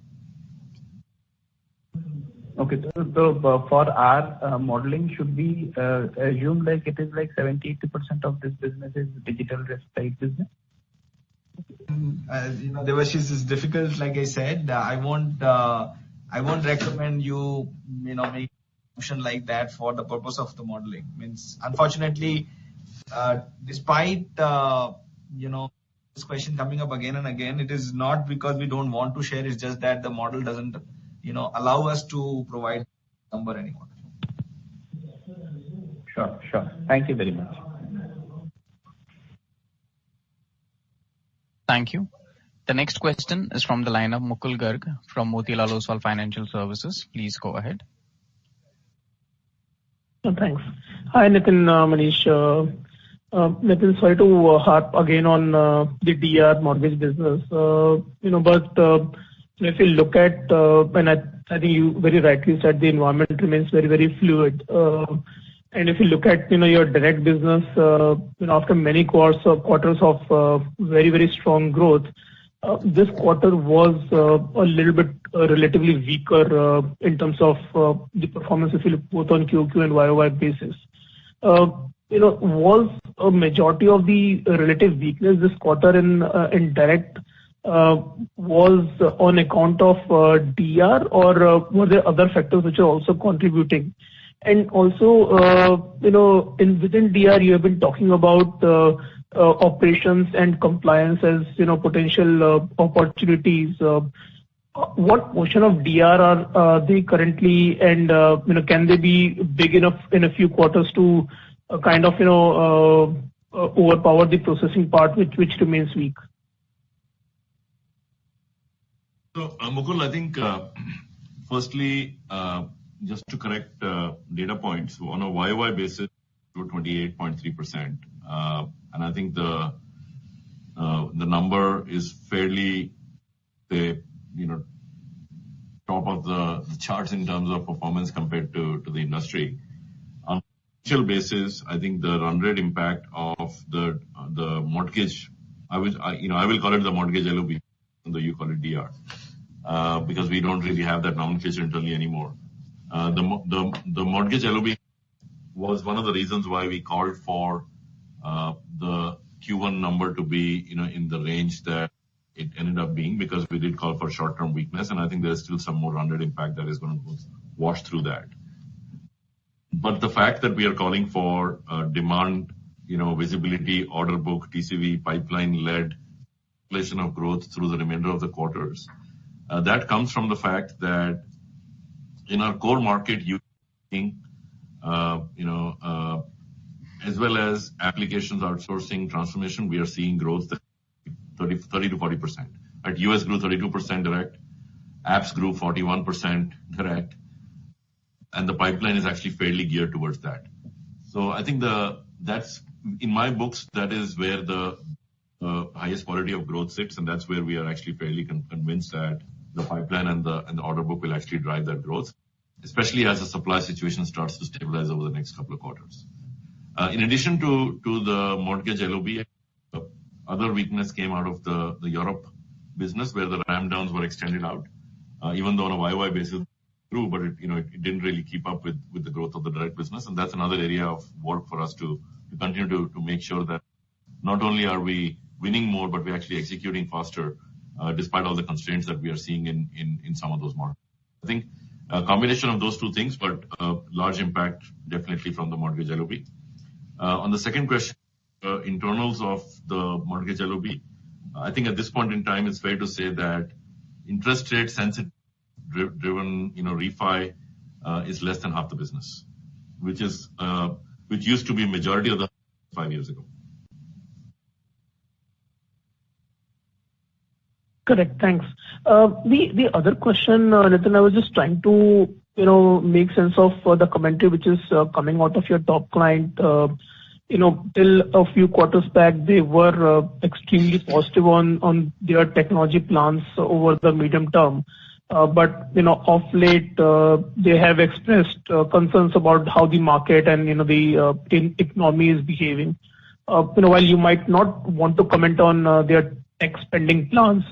Okay. So for our modeling, should we assume like it is like 70-80% of this business is digital risk type business? Devashish, is difficult. Like I said, I won't recommend you, make a assumption like that for the purpose of the modeling. Means, unfortunately, despite this question coming up again and again, it is not because we don't want to share. It's just that the model doesn't, allow us to provide number anymore. Sure. Thank you very much. Thank you. The next question is from the line of Mukul Garg from Motilal Oswal Financial Services. Please go ahead. Thanks. Hi, Nitin, Manish. Nitin, sorry to harp again on the DR mortgage business. But if you look at, and I think you very rightly said the environment remains very, very fluid. If you look at, your direct business, after many quarters of very, very strong growth, this quarter was a little bit relatively weaker in terms of the performance if you look both on QoQ and YoY basis. Was a majority of the relative weakness this quarter in direct was on account of DR or were there other factors which are also contributing? Also, within DR, you have been talking about operations and compliance as, potential opportunities. What portion of DR are they currently and, can they be big enough in a few quarters to kind of, overpower the processing part which remains weak? So, Mukul, I think, firstly, just to correct data points, on a YoY basis, grew 28.3%. And I think the number is fairly, top of the charts in terms of performance compared to the industry. On a sequential basis, I think the run rate impact of the mortgage, I will call it the mortgage LOB, though you call it DR, because we don't really have that nomenclature internally anymore. The mortgage LOB was one of the reasons why we called for the Q1 number to be, in the range that it ended up being, because we did call for short-term weakness, and I think there's still some more run rate impact that is going to wash through that. But the fact that we are calling for demand, visibility, order book, TCV, pipeline-led inflation of growth through the remainder of the quarters, that comes from the fact that in our core market, as well as applications outsourcing transformation, we are seeing growth 30 to 40%. Right? US grew 32% direct, apps grew 41% direct, and the pipeline is actually fairly geared towards that. So I think that's in my books, that is where the highest quality of growth sits, and that's where we are actually fairly convinced that the pipeline and the order book will actually drive that growth, especially as the supply situation starts to stabilize over the next couple of quarters. In addition to the mortgage LOB, other weakness came out of the Europe business, where the ramp downs were extended out, even though on a YoY basis grew, but it didn't really keep up with the growth of the direct business, and that's another area of work for us to continue to make sure that not only are we winning more, but we're actually executing faster, despite all the constraints that we are seeing in some of those markets. I think a combination of those two things, but large impact definitely from the mortgage LOB. On the second question, internals of the mortgage LOB, I think at this point in time, it's fair to say that interest rate sensitive driven, refi is less than half the business, which used to be majority of the 5 years ago. Correct. Thanks. The other question, Nitin, I was just trying to, make sense of the commentary which is coming out of your top client. Till a few quarters back, they were extremely positive on their technology plans over the medium term. But, of late, they have expressed concerns about how the market and, the economy is behaving. While you might not want to comment on their tech spending plans,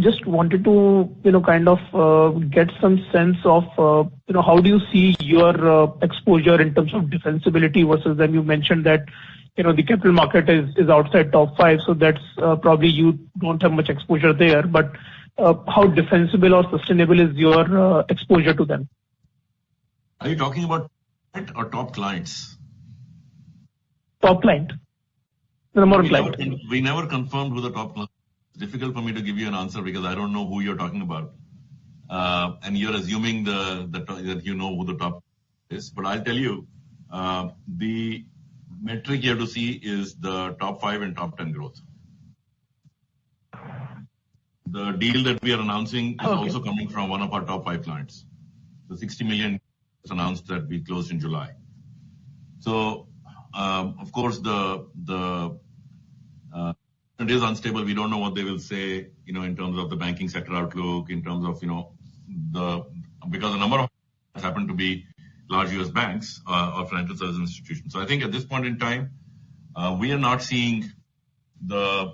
just wanted to, kind of get some sense of, how do you see your exposure in terms of defensibility versus then you mentioned that, the capital market is outside top 5, so that's probably you don't have much exposure there. But how defensible or sustainable is your exposure to them? Are you talking about or top clients? Top client. The number of clients. We never confirmed who the top client. It's difficult for me to give you an answer because I don't know who you're talking about. And you're assuming that you know who the top is. But I'll tell you, the metric you have to see is the top 5 and top 10 growth. The deal that we are announcing is also coming from one of our top 5 clients. The 60 million was announced that we closed in July. So, of course, it is unstable. We don't know what they will say, in terms of the banking sector outlook, in terms of, because a number of happen to be large US banks or financial services institutions. So I think at this point in time, we are not seeing the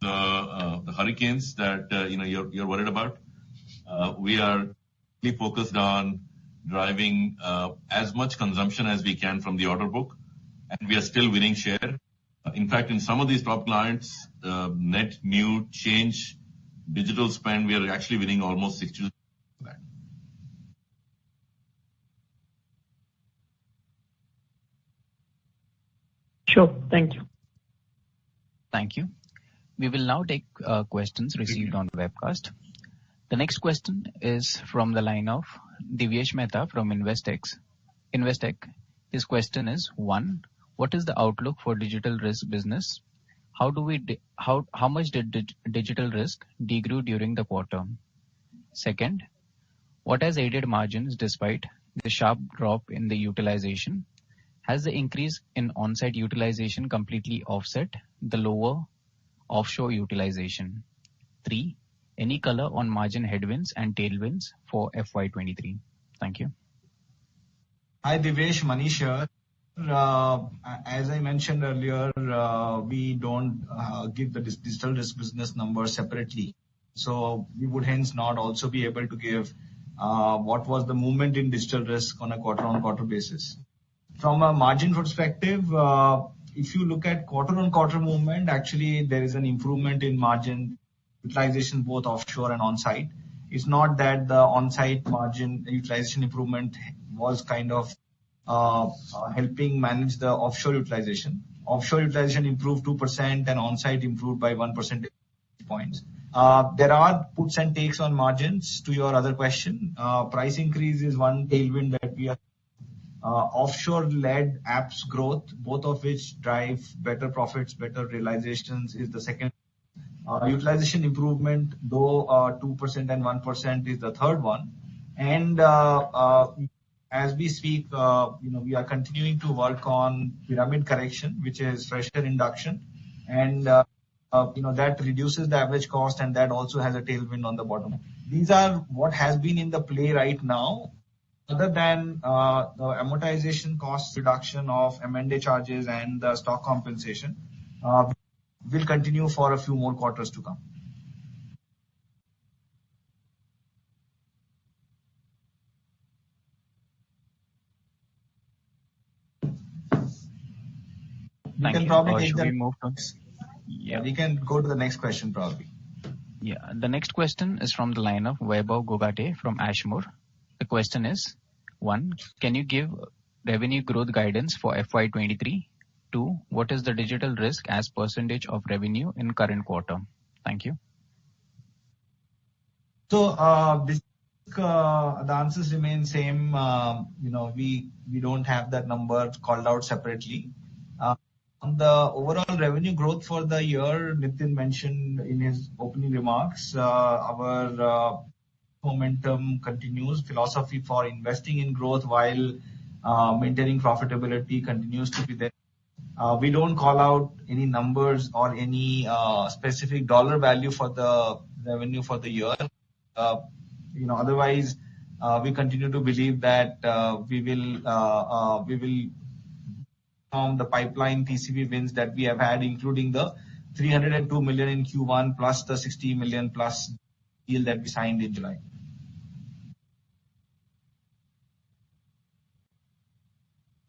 hurricanes that you're worried about. We are really focused on driving as much consumption as we can from the order book, and we are still winning share. In fact, in some of these top clients, net new change, digital spend, we are actually winning almost 60%. Sure. Thank you. Thank you. We will now take questions received on webcast. The next question is from the line of Divyesh Mehta from Investec. His question is: 1. What is the outlook for digital risk business? How much did digital risk degrew during the quarter? 2. What has aided margins despite the sharp drop in the utilization? Has the increase in on-site utilization completely offset the lower offshore utilization? 3. Any color on margin headwinds and tailwinds for FY23? Thank you. Hi, Divyesh, Manish here. As I mentioned earlier, we don't give the digital risk business numbers separately. So we would hence not also be able to give what was the movement in digital risk on a quarter-on-quarter basis. From a margin perspective, if you look at quarter-on-quarter movement, actually there is an improvement in margin utilization both offshore and on-site. It's not that the on-site margin utilization improvement was kind of helping manage the offshore utilization. Offshore utilization improved 2% and on-site improved by 1 percentage points. There are puts and takes on margins. To your other question, price increase is one tailwind that we are. Offshore-led apps growth, both of which drive better profits, better realizations, is the second. Utilization improvement, though 2% and 1% is the third one. And as we speak, we are continuing to work on pyramid correction, which is fresher induction, and that reduces the average cost, and that also has a tailwind on the bottom. These are what has been in the play right now. Other than the amortization cost reduction of M&A charges and the stock compensation, will continue for a few more quarters to come. We can probably take we can go to the next question probably. Yeah, the next question is from the line of Vaibhav Gogate from Ashmore. The question is: 1. Can you give revenue growth guidance for FY23? 2. What is the digital risk as percentage of revenue in current quarter? Thank you. So the answers remain same. We don't have that number called out separately. On the overall revenue growth for the year, Nitin mentioned in his opening remarks, our momentum continues. Philosophy for investing in growth while maintaining profitability continues to be there. We don't call out any numbers or any specific dollar value for the revenue for the year. Otherwise, we continue to believe that we will from the pipeline TCV wins that we have had, including the 302 million in Q1 plus the 60 million plus deal that we signed in July.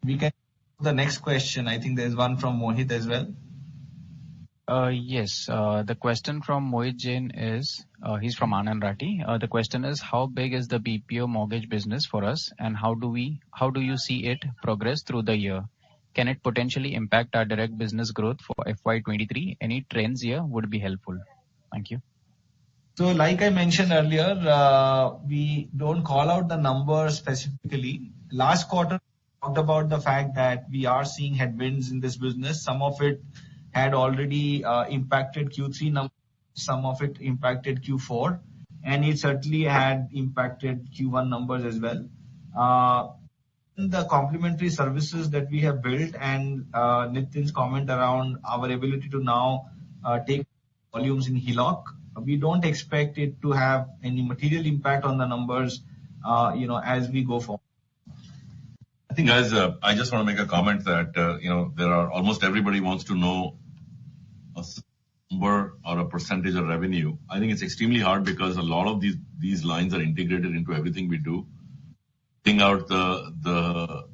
We can the next question. I think there's one from Mohit as well. Yes. The question from Mohit Jain is, he's from Anand Rathi. The question is: how big is the BPO mortgage business for us, and how do you see it progress through the year? Can it potentially impact our direct business growth for FY23? Any trends here would be helpful. Thank you. So like I mentioned earlier, we don't call out the number specifically. Last quarter, talked about the fact that we are seeing headwinds in this business. Some of it had already impacted Q3 numbers, some of it impacted Q4, and it certainly had impacted Q1 numbers as well. The complementary services that we have built and Nitin's comment around our ability to now take volumes in HELOC, we don't expect it to have any material impact on the numbers, as we go forward. I think, guys, I just want to make a comment that, there are almost everybody wants to know a number or a percentage of revenue. I think it's extremely hard because a lot of these lines are integrated into everything we do. Building out the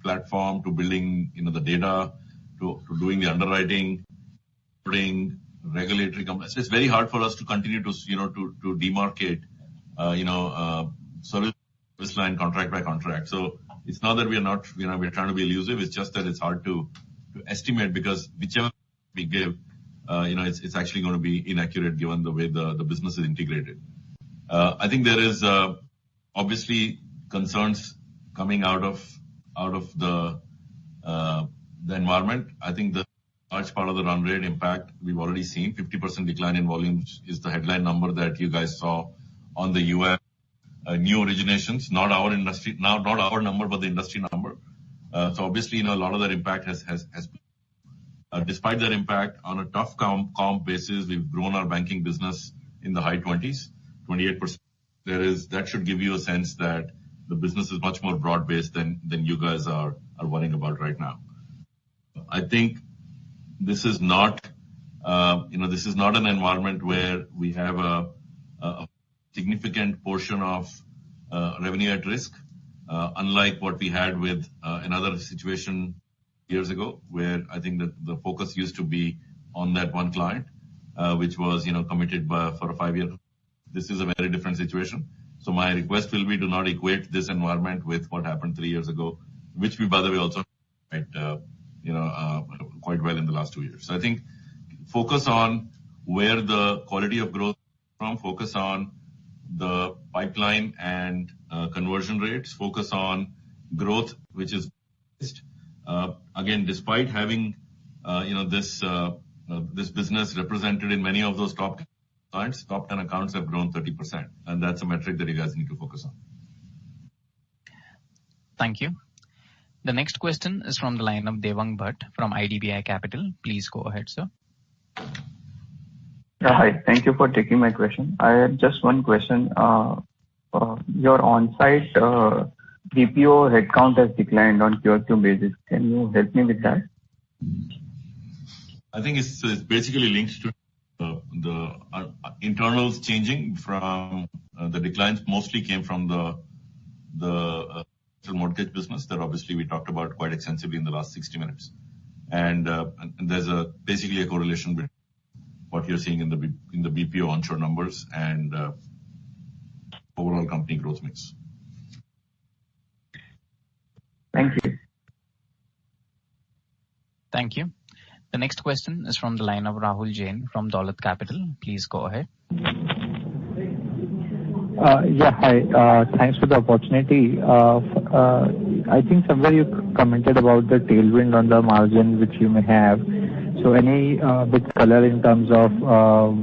platform, to building, the data, to doing the underwriting, putting regulatory compliance. It's very hard for us to continue to, to demarcate, service line contract by contract. So it's not that we are not, we're trying to be elusive. It's just that it's hard to estimate, because whichever we give, it's actually going to be inaccurate given the way the business is integrated. I think there is obviously concerns coming out of the environment. I think the large part of the run rate impact we've already seen. 50% decline in volumes is the headline number that you guys saw on the US. New originations, not our industry, not our number, but the industry number. So obviously, a lot of that impact has despite that impact, on a tough comp basis, we've grown our banking business in the high 20s, 28%. That should give you a sense that the business is much more broad-based than you guys are worrying about right now. I think this is not, this is not an environment where we have a significant portion of revenue at risk, unlike what we had with another situation years ago, where I think that the focus used to be on that one client, which was, committed for a 5-year. This is a very different situation. So my request will be to not equate this environment with what happened 3 years ago, which we, by the way, also quite well in the last 2 years. So I think focus on where the quality of growth from, focus on the pipeline and conversion rates, focus on growth, which is again, despite having this business represented in many of those top clients, top 10 accounts have grown 30%, and that's a metric that you guys need to focus on. Thank you. The next question is from the line of Devang Bhatt from IDBI Capital. Please go ahead, sir. Hi. Thank you for taking my question. I have just one question. Your on-site BPO headcount has declined on QoQ basis. Can you help me with that? I think it's basically linked to the internals changing from the declines mostly came from the mortgage business that obviously we talked about quite extensively in the last 60 minutes. And there's basically a correlation between what you're seeing in the BPO onshore numbers and overall company growth mix. Thank you. Thank you. The next question is from the line of Rahul Jain from Dolat Capital. Please go ahead. Hi. Thanks for the opportunity. I think somewhere you commented about the tailwind on the margin which you may have. So any bit color in terms of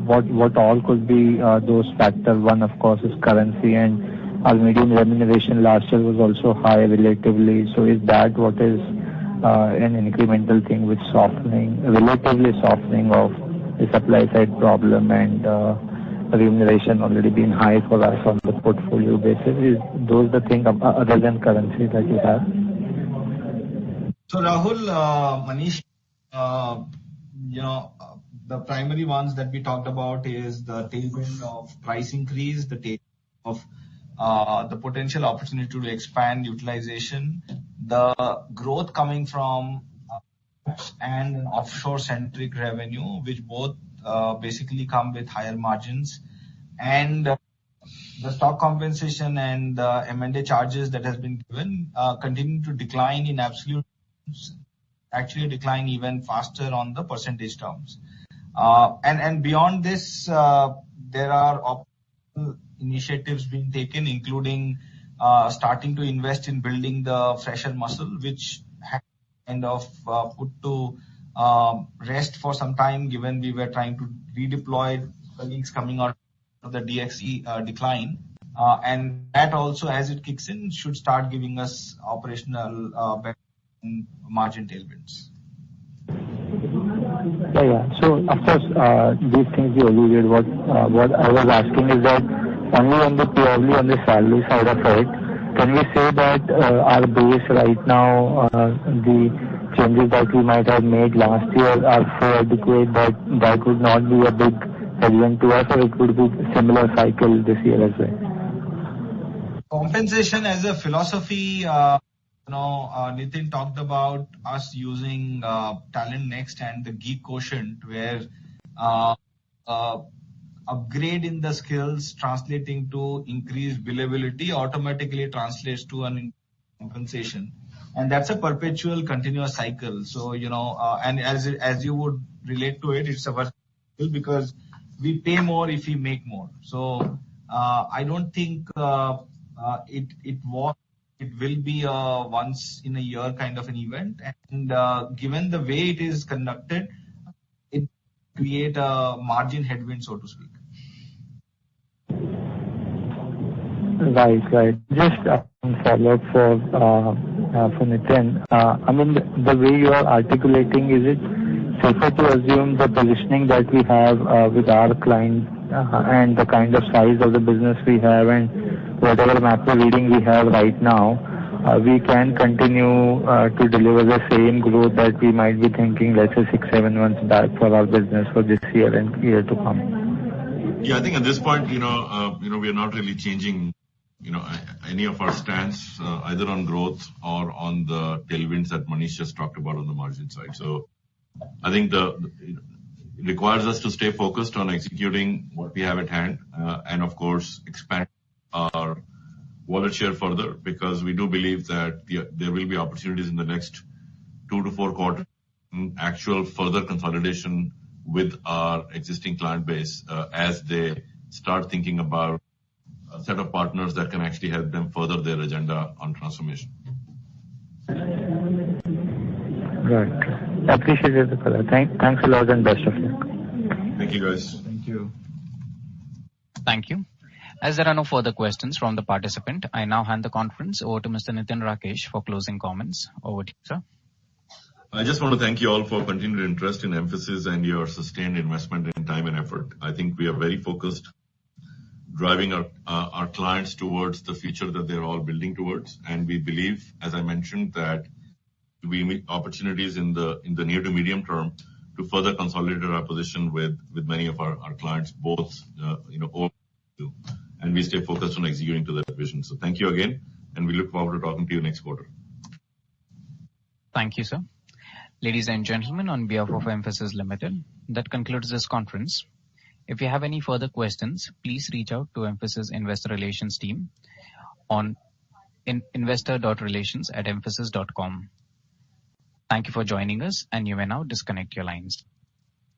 what all could be those factors? One, of course, is currency, and our median remuneration last year was also high relatively. So is that what is an incremental thing with relatively softening of the supply side problem, and remuneration already been high for us on the portfolio basis? Is those the thing other than currency that you have? So Rahul, Manish, the primary ones that we talked about is the tailwind of price increase, the tailwind of the potential opportunity to expand utilization, the growth coming from and an offshore-centric revenue, which both basically come with higher margins, and the stock compensation and the M&A charges that has been given continue to decline in absolute terms, actually decline even faster on the percentage terms. And beyond this, there are initiatives being taken, including starting to invest in building the fresher muscle, which had kind of put to rest for some time, given we were trying to redeploy colleagues coming out of the DXE decline. And that also, as it kicks in, should start giving us operational better margin tailwinds. So of course, these things you alluded. What I was asking is that only purely on the salary side of it, can we say that our base right now, the changes that we might have made last year are so adequate that that would not be a big headwind to us, or it would be similar cycle this year as well? Compensation as a philosophy, Nitin talked about us using Talent Next and the Geek Quotient, where upgrade in the skills translating to increased billability automatically translates to an compensation. And that's a perpetual continuous cycle. So, and as you would relate to it, it's a virtual cycle because we pay more if we make more. So, I don't think it will be a once in a year kind of an event. And given the way it is conducted, it create a margin headwind, so to speak. Right. Just a follow-up for Nitin. I mean, the way you are articulating, is it safer to assume the positioning that we have with our clients and the kind of size of the business we have and whatever macro reading we have right now, we can continue to deliver the same growth that we might be thinking, let's say 6-7 months back for our business for this year and year to come? Yeah, I think at this point, we are not really changing, any of our stance, either on growth or on the tailwinds that Manish just talked about on the margin side. So I think it requires us to stay focused on executing what we have at hand, and of course, expand our wallet share further, because we do believe that there will be opportunities in the next 2 to 4 quarters, actual further consolidation with our existing client base, as they start thinking about a set of partners that can actually help them further their agenda on transformation. Right. Appreciate the color. Thanks a lot and best of luck. Thank you, guys. Thank you. Thank you. As there are no further questions from the participant, I now hand the conference over to Mr. Nitin Rakesh for closing comments. Over to you, sir. I just want to thank you all for continued interest in Mphasis and your sustained investment in time and effort. I think we are very focused, driving our clients towards the future that they're all building towards. And we believe, as I mentioned, that we meet opportunities in the near to medium term to further consolidate our position with many of our clients, both, over, and we stay focused on executing to that vision. So thank you again, and we look forward to talking to you next quarter. Thank you, sir. Ladies and gentlemen, on behalf of Mphasis Limited, that concludes this conference. If you have any further questions, please reach out to Mphasis Investor Relations team on investor.relations@mphasis.com. Thank you for joining us, and you may now disconnect your lines.